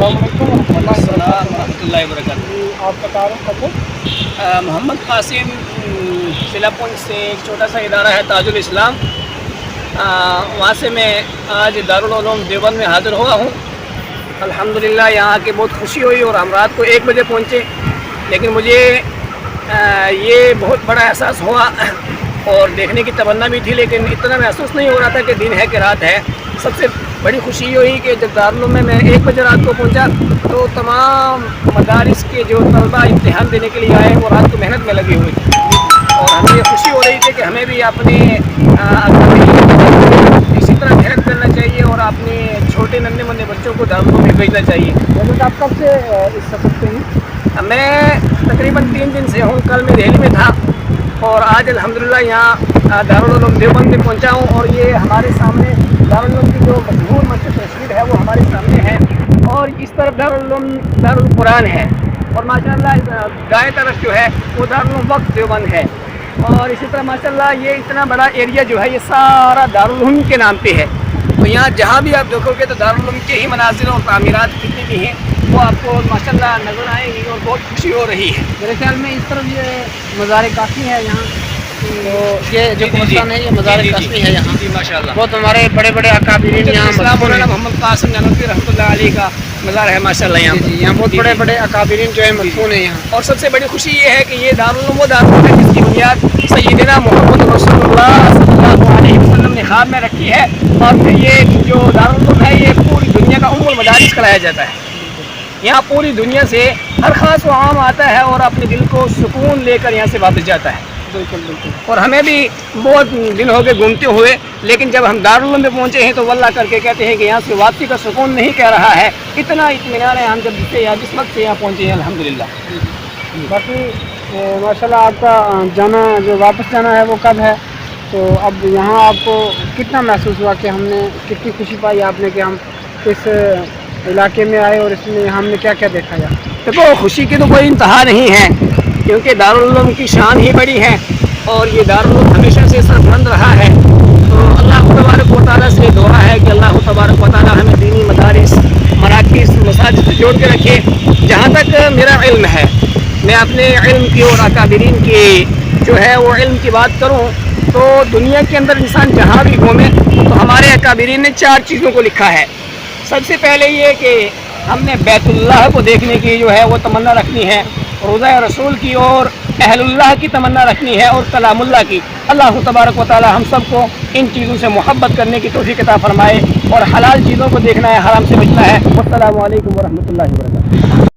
السلام علیکم السلام ورحمۃ اللہ وبرکاتہ۔ آپ کا تعارف کریں؟ محمد قاسم، ضلع پونچھ سے ایک چھوٹا سا ادارہ ہے تاج الاسلام، وہاں سے میں آج دارالعلوم دیوبند میں حاضر ہوا ہوں۔ الحمدللہ یہاں کے بہت خوشی ہوئی اور ہم رات کو 1 بجے پہنچے، لیکن مجھے یہ بہت بڑا احساس ہوا اور دیکھنے کی تمنا بھی تھی، لیکن اتنا محسوس نہیں ہو رہا تھا کہ دن ہے کہ رات ہے۔ سب سے بڑی خوشی یہ ہوئی کہ جب دارالعلوم میں 1 بجے رات کو پہنچا تو تمام مدارس کے جو طلبہ امتحان دینے کے لیے آئے وہ رات کو محنت میں لگے ہوئے تھے، اور ہمیں یہ خوشی ہو رہی تھی کہ ہمیں بھی اپنے اسی طرح محنت کرنا چاہیے اور اپنے چھوٹے ننھے منھے بچوں کو دارالعلوم میں بھیجنا چاہیے۔ آپ کب سے اس سفر پہ ہیں؟ میں تقریباً 3 دن سے ہوں، کل میں دہلی میں تھا اور آج الحمدللہ یہاں دارالعلوم دیوبند میں پہنچا ہوں، اور یہ ہمارے سامنے دارالعلوم کی جو مشہور مسجد رشید ہے وہ ہمارے سامنے ہے، اور اس طرف دارالقرآن ہے، اور ماشاءاللہ دائیں طرف جو ہے وہ دارالعلوم وقت دیوبند ہے، اور اسی طرح ماشاءاللہ یہ اتنا بڑا ایریا جو ہے یہ سارا دارالعلوم کے نام پہ ہے۔ تو یہاں جہاں بھی آپ دیکھو گے تو دارالعلوم کے ہی مناظر اور تعمیرات کتنی بھی ہیں وہ آپ کو ماشاءاللہ نظر آئیں گی، اور بہت خوشی ہو رہی ہے۔ میرے خیال میں اس طرف یہ مزار کافی ہے یہاں، تو یہ جو قبرستان ہے یہ مزار کافی ہے یہاں، جی ماشاءاللہ بہت ہمارے بڑے بڑے اکابرین یہاں مدفون ہیں۔ محمد قاسم نانوتوی رحمۃ اللہ علیہ کا مزار ہے ماشاءاللہ یہاں پر۔ یہاں بہت بڑے بڑے اکابرین جو ہے مدفون ہیں یہاں، اور سب سے بڑی خوشی یہ ہے کہ یہ دارالعلوم وہ دارالعلوم ہے جس کی بنیاد سیدنا محمد رسول اللہ صلی اللہ علیہ وسلم نے خواب میں رکھی ہے، اور یہ جو دارالعلوم ہے یہ پوری دنیا کا ام المدارس کہلایا جاتا ہے۔ یہاں پوری دنیا سے ہر خاص و عام آتا ہے اور اپنے دل کو سکون لے کر یہاں سے واپس جاتا ہے۔ بالکل بالکل۔ اور ہمیں بھی بہت دن ہو گئے گھومتے ہوئے، لیکن جب ہم دارالعلوم میں پہنچے ہیں تو واللہ کر کے کہتے ہیں کہ یہاں سے واپسی کا سکون نہیں کہہ رہا ہے، اتنا اطمینان ہے ہم جس وقت سے یہاں پہنچے ہیں الحمدللہ۔ باقی ماشاءاللہ آپ کا جانا جو واپس جانا ہے وہ کب ہے؟ تو اب یہاں آپ کو کتنا محسوس ہوا کہ ہم نے کتنی خوشی پائی آپ نے کہ ہم اس علاقے میں آئے اور اس میں ہم نے کیا کیا دیکھا یہاں؟ دیکھو خوشی کی تو کوئی انتہا نہیں ہے، کیونکہ دارالعلوم کی شان ہی بڑی ہے، اور یہ دارالعلوم ہمیشہ سے سربلند رہا ہے۔ تو اللہ تبارک و تعالیٰ سے دعا ہے کہ اللہ تبارک و تعالیٰ ہمیں دینی مدارس مراکز مساجد سے جوڑ کے رکھے۔ جہاں تک میرا علم ہے، میں اپنے علم کی اور اکابرین کی جو ہے وہ علم کی بات کروں تو دنیا کے اندر انسان جہاں بھی گھومے تو ہمارے اکابرین نے 4 چیزوں کو لکھا ہے۔ سب سے پہلے یہ کہ ہم نے بیت اللہ کو دیکھنے کی جو ہے وہ تمنا رکھنی ہے، روضہ رسول کی اور اہل اللہ کی تمنا رکھنی ہے، اور کلام اللہ کی۔ اللہ تبارک و تعالی ہم سب کو ان چیزوں سے محبت کرنے کی توفیق عطا فرمائے، اور حلال چیزوں کو دیکھنا ہے، حرام سے بچنا ہے۔ السلام علیکم ورحمۃ اللہ وبرکاتہ۔